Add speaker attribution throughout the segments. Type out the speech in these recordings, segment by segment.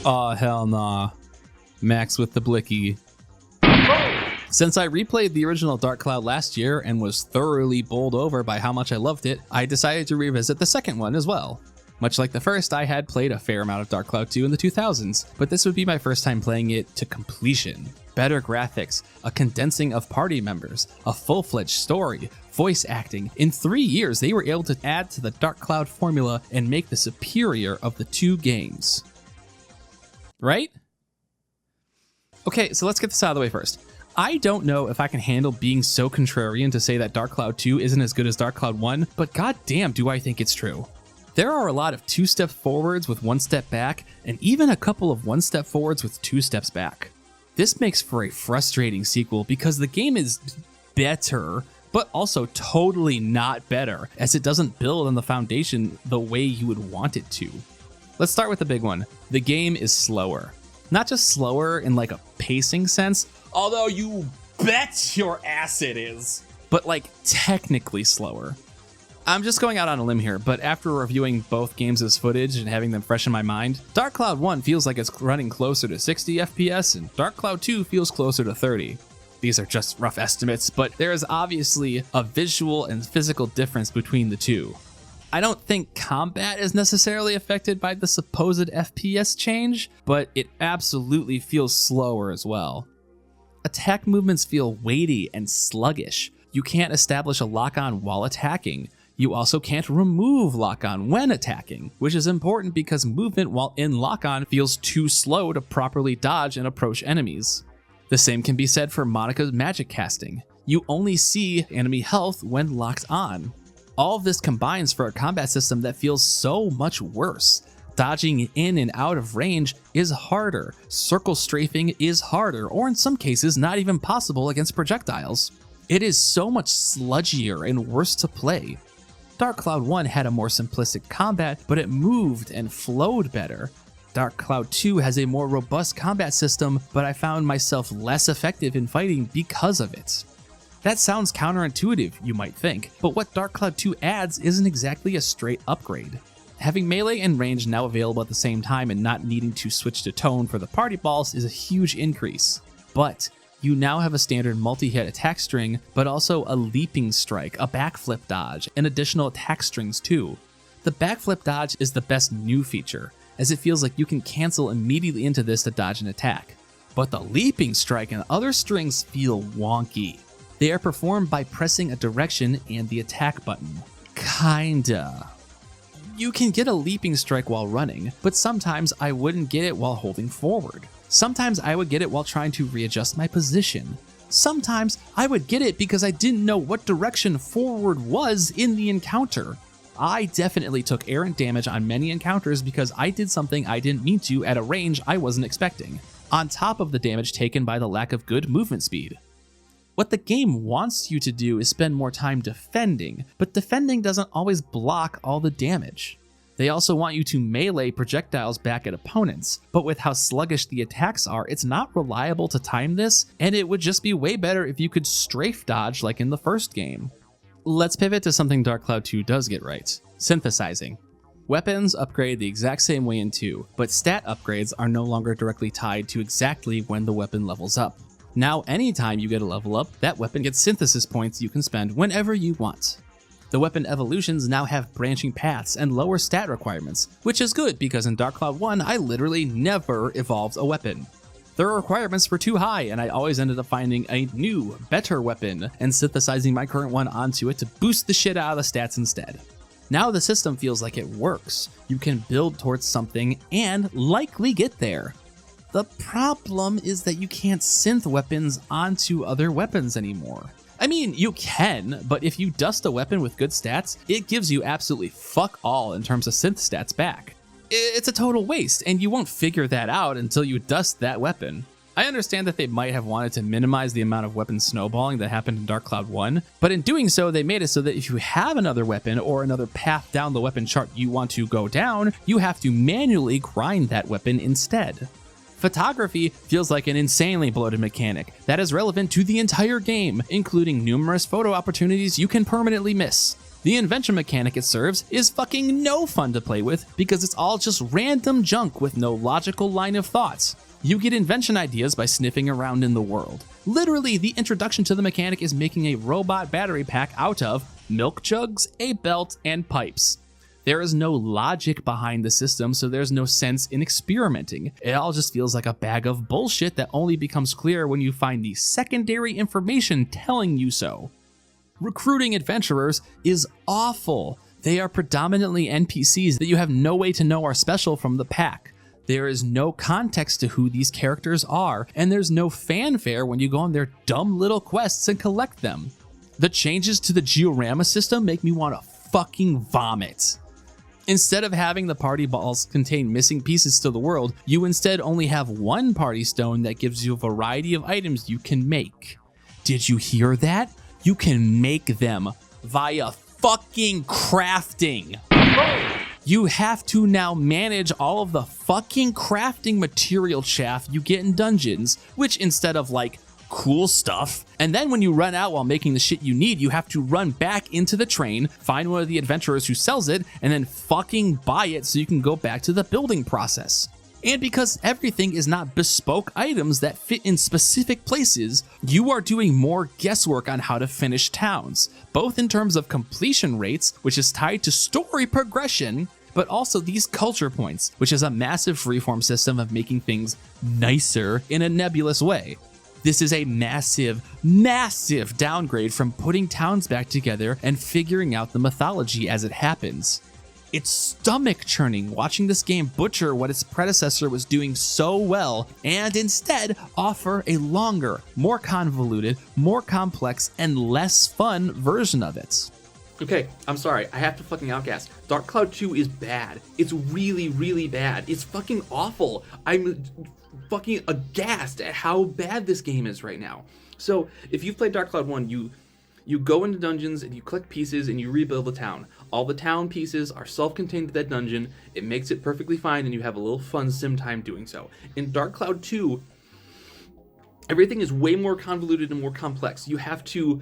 Speaker 1: Aw, hell nah. Max with the blicky. Since I replayed the original Dark Cloud last year and was thoroughly bowled over by how much I loved it, I decided to revisit the second one as well. Much like the first, I had played a fair amount of Dark Cloud 2 in the 2000s, but this would be my first time playing it to completion. Better graphics, a condensing of party members, a full-fledged story, voice acting. In 3 years, they were able to add to the Dark Cloud formula and make the superior of the two games. Right? Okay, so let's get this out of the way first. I don't know if I can handle being so contrarian to say that Dark Cloud 2 isn't as good as Dark Cloud 1, but goddamn do I think it's true. There are a lot of 2 steps forwards with 1 step back, and even a couple of 1 step forwards with 2 steps back. This makes for a frustrating sequel because the game is better, but also totally not better, as it doesn't build on the foundation the way you would want it to. Let's start with the big one. The game is slower. Not just slower in like a pacing sense, although you bet your ass it is, but like technically slower. I'm just going out on a limb here, but after reviewing both games' footage and having them fresh in my mind, Dark Cloud 1 feels like it's running closer to 60 FPS and Dark Cloud 2 feels closer to 30. These are just rough estimates, but there is obviously a visual and physical difference between the two. I don't think combat is necessarily affected by the supposed FPS change, but it absolutely feels slower as well. Attack movements feel weighty and sluggish. You can't establish a lock-on while attacking. You also can't remove lock-on when attacking, which is important because movement while in lock-on feels too slow to properly dodge and approach enemies. The same can be said for Monika's magic casting. You only see enemy health when locked on. All of this combines for a combat system that feels so much worse. Dodging in and out of range is harder, circle strafing is harder, or in some cases not even possible against projectiles. It is so much sludgier and worse to play. Dark Cloud 1 had a more simplistic combat, but it moved and flowed better. Dark Cloud 2 has a more robust combat system, but I found myself less effective in fighting because of it. That sounds counterintuitive, you might think, but what Dark Cloud 2 adds isn't exactly a straight upgrade. Having melee and range now available at the same time and not needing to switch to tone for the party balls is a huge increase. But you now have a standard multi-hit attack string, but also a leaping strike, a backflip dodge, and additional attack strings too. The backflip dodge is the best new feature, as it feels like you can cancel immediately into this to dodge an attack. But the leaping strike and other strings feel wonky. They are performed by pressing a direction and the attack button. Kinda. You can get a leaping strike while running, but sometimes I wouldn't get it while holding forward. Sometimes I would get it while trying to readjust my position. Sometimes I would get it because I didn't know what direction forward was in the encounter. I definitely took errant damage on many encounters because I did something I didn't mean to at a range I wasn't expecting, on top of the damage taken by the lack of good movement speed. What the game wants you to do is spend more time defending, but defending doesn't always block all the damage. They also want you to melee projectiles back at opponents, but with how sluggish the attacks are, it's not reliable to time this, and it would just be way better if you could strafe dodge like in the first game. Let's pivot to something Dark Cloud 2 does get right: synthesizing. Weapons upgrade the exact same way in 2, but stat upgrades are no longer directly tied to exactly when the weapon levels up. Now anytime you get a level up, that weapon gets synthesis points you can spend whenever you want. The weapon evolutions now have branching paths and lower stat requirements, which is good because in Dark Cloud 1 I literally never evolved a weapon. The requirements were too high and I always ended up finding a new, better weapon and synthesizing my current one onto it to boost the shit out of the stats instead. Now the system feels like it works. You can build towards something and likely get there. The problem is that you can't synth weapons onto other weapons anymore. I mean, you can, but if you dust a weapon with good stats, it gives you absolutely fuck all in terms of synth stats back. It's a total waste, and you won't figure that out until you dust that weapon. I understand that they might have wanted to minimize the amount of weapon snowballing that happened in Dark Cloud 1, but in doing so, they made it so that if you have another weapon or another path down the weapon chart you want to go down, you have to manually grind that weapon instead. Photography feels like an insanely bloated mechanic that is relevant to the entire game, including numerous photo opportunities you can permanently miss. The invention mechanic it serves is fucking no fun to play with because it's all just random junk with no logical line of thoughts. You get invention ideas by sniffing around in the world. Literally, the introduction to the mechanic is making a robot battery pack out of milk jugs, a belt, and pipes. There is no logic behind the system, so there's no sense in experimenting. It all just feels like a bag of bullshit that only becomes clear when you find the secondary information telling you so. Recruiting adventurers is awful. They are predominantly NPCs that you have no way to know are special from the pack. There is no context to who these characters are, and there's no fanfare when you go on their dumb little quests and collect them. The changes to the Georama system make me want to fucking vomit. Instead of having the party balls contain missing pieces to the world, you instead only have one party stone that gives you a variety of items you can make. Did you hear that? You can make them via fucking crafting. You have to now manage all of the fucking crafting material chaff you get in dungeons, which instead of like cool stuff, and then when you run out while making the shit you need, you have to run back into the train, find one of the adventurers who sells it, and then fucking buy it so you can go back to the building process. And because everything is not bespoke items that fit in specific places, you are doing more guesswork on how to finish towns, both in terms of completion rates, which is tied to story progression, but also these culture points, which is a massive freeform system of making things nicer in a nebulous way. This is a massive, massive downgrade from putting towns back together and figuring out the mythology as it happens. It's stomach churning watching this game butcher what its predecessor was doing so well and instead offer a longer, more convoluted, more complex, and less fun version of it.
Speaker 2: Okay, I'm sorry, I have to fucking outgas. Dark Cloud 2 is bad. It's really, really bad. It's fucking awful. I'm fucking aghast at how bad this game is right now. So, if you've played Dark Cloud 1, you go into dungeons and you collect pieces and you rebuild the town. All the town pieces are self-contained to that dungeon. It makes it perfectly fine and you have a little fun sim time doing so. In Dark Cloud 2, everything is way more convoluted and more complex. You have to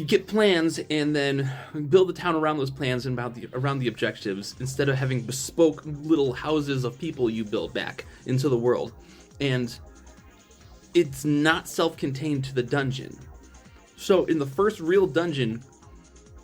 Speaker 2: get plans and then build the town around those plans and around the objectives instead of having bespoke little houses of people you build back into the world. And it's not self-contained to the dungeon. So in the first real dungeon,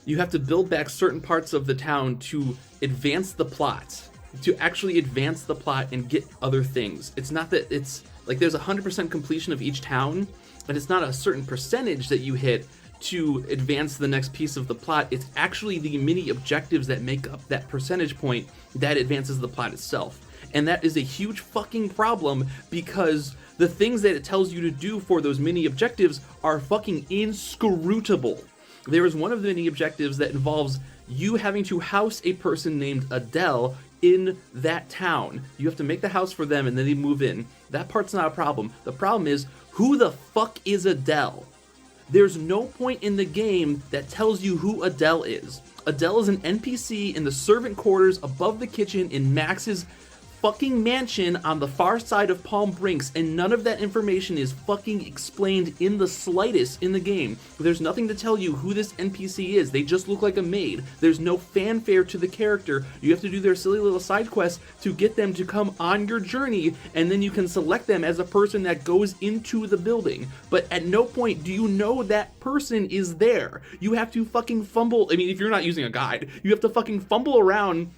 Speaker 2: you have to build back certain parts of the town to advance the plot, to actually advance the plot and get other things. It's not that it's like there's 100% completion of each town, but it's not a certain percentage that you hit to advance the next piece of the plot. It's actually the mini objectives that make up that percentage point that advances the plot itself. And that is a huge fucking problem because the things that it tells you to do for those mini objectives are fucking inscrutable. There is one of the mini objectives that involves you having to house a person named Adele in that town. You have to make the house for them and then they move in. That part's not a problem. The problem is, who the fuck is Adele? There's no point in the game that tells you who Adele is. Adele is an NPC in the servant quarters above the kitchen in Max's fucking mansion on the far side of Palm Brinks, and none of that information is fucking explained in the slightest in the game. There's nothing to tell you who this NPC is. They just look like a maid. There's no fanfare to the character. You have to do their silly little side quests to get them to come on your journey, and then you can select them as a person that goes into the building. But at no point do you know that person is there. You have to fucking fumble. I mean, if you're not using a guide, you have to fucking fumble around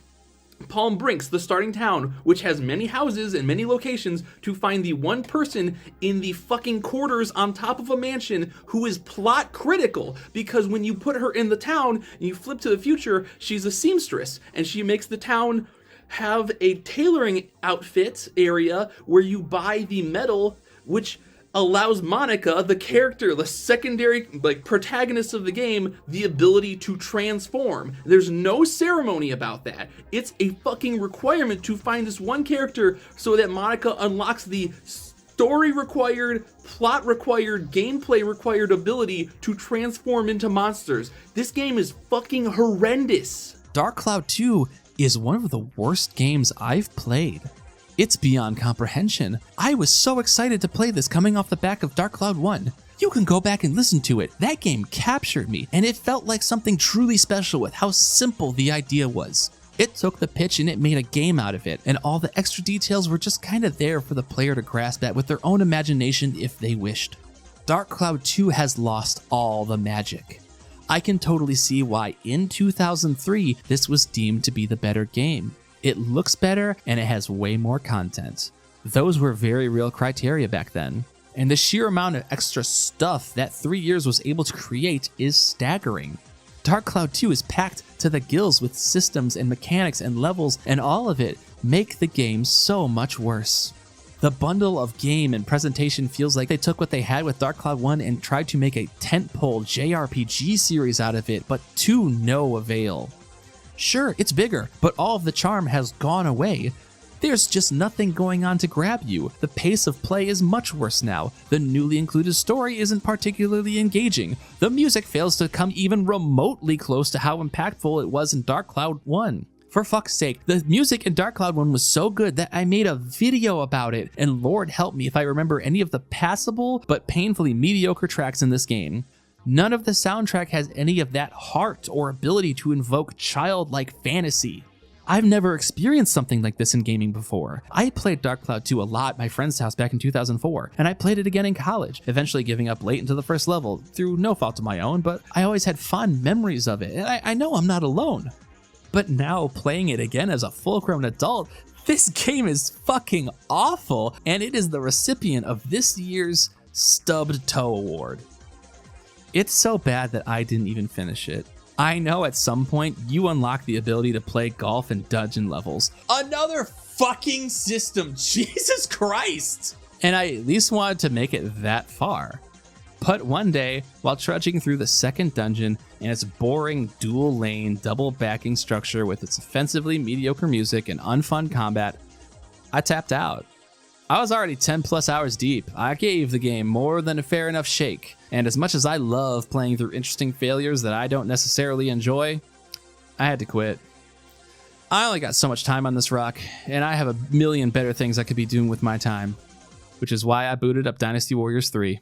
Speaker 2: Palm Brinks, the starting town, which has many houses and many locations, to find the one person in the fucking quarters on top of a mansion who is plot critical, because when you put her in the town and you flip to the future, she's a seamstress and she makes the town have a tailoring outfit area where you buy the metal, which allows Monica, the character, the secondary protagonist of the game, the ability to transform. There's no ceremony about that. It's a fucking requirement to find this one character so that Monica unlocks the story required, plot required, gameplay required ability to transform into monsters. This game is fucking horrendous.
Speaker 1: Dark Cloud 2 is one of the worst games I've played. It's beyond comprehension. I was so excited to play this coming off the back of Dark Cloud 1. You can go back and listen to it. That game captured me, and it felt like something truly special with how simple the idea was. It took the pitch and it made a game out of it, and all the extra details were just kinda there for the player to grasp at with their own imagination if they wished. Dark Cloud 2 has lost all the magic. I can totally see why in 2003 this was deemed to be the better game. It looks better and it has way more content. Those were very real criteria back then. And the sheer amount of extra stuff that 3 years was able to create is staggering. Dark Cloud 2 is packed to the gills with systems and mechanics and levels, and all of it make the game so much worse. The bundle of game and presentation feels like they took what they had with Dark Cloud 1 and tried to make a tentpole JRPG series out of it, but to no avail. Sure, it's bigger, but all of the charm has gone away. There's just nothing going on to grab you. The pace of play is much worse now. The newly included story isn't particularly engaging. The music fails to come even remotely close to how impactful it was in Dark Cloud 1. For fuck's sake, the music in Dark Cloud 1 was so good that I made a video about it, and Lord help me if I remember any of the passable but painfully mediocre tracks in this game. None of the soundtrack has any of that heart or ability to invoke childlike fantasy. I've never experienced something like this in gaming before. I played Dark Cloud 2 a lot at my friend's house back in 2004, and I played it again in college, eventually giving up late into the first level, through no fault of my own, but I always had fond memories of it, and I know I'm not alone. But now, playing it again as a full-grown adult, this game is fucking awful, and it is the recipient of this year's Stubbed Toe Award. It's so bad that I didn't even finish it. I know at some point you unlock the ability to play golf in dungeon levels. Another fucking system, Jesus Christ! And I at least wanted to make it that far. But one day, while trudging through the second dungeon and its boring dual lane double backing structure with its offensively mediocre music and unfun combat, I tapped out. I was already 10 plus hours deep. I gave the game more than a fair enough shake, and as much as I love playing through interesting failures that I don't necessarily enjoy, I had to quit. I only got so much time on this rock, and I have a million better things I could be doing with my time, which is why I booted up Dynasty Warriors 3.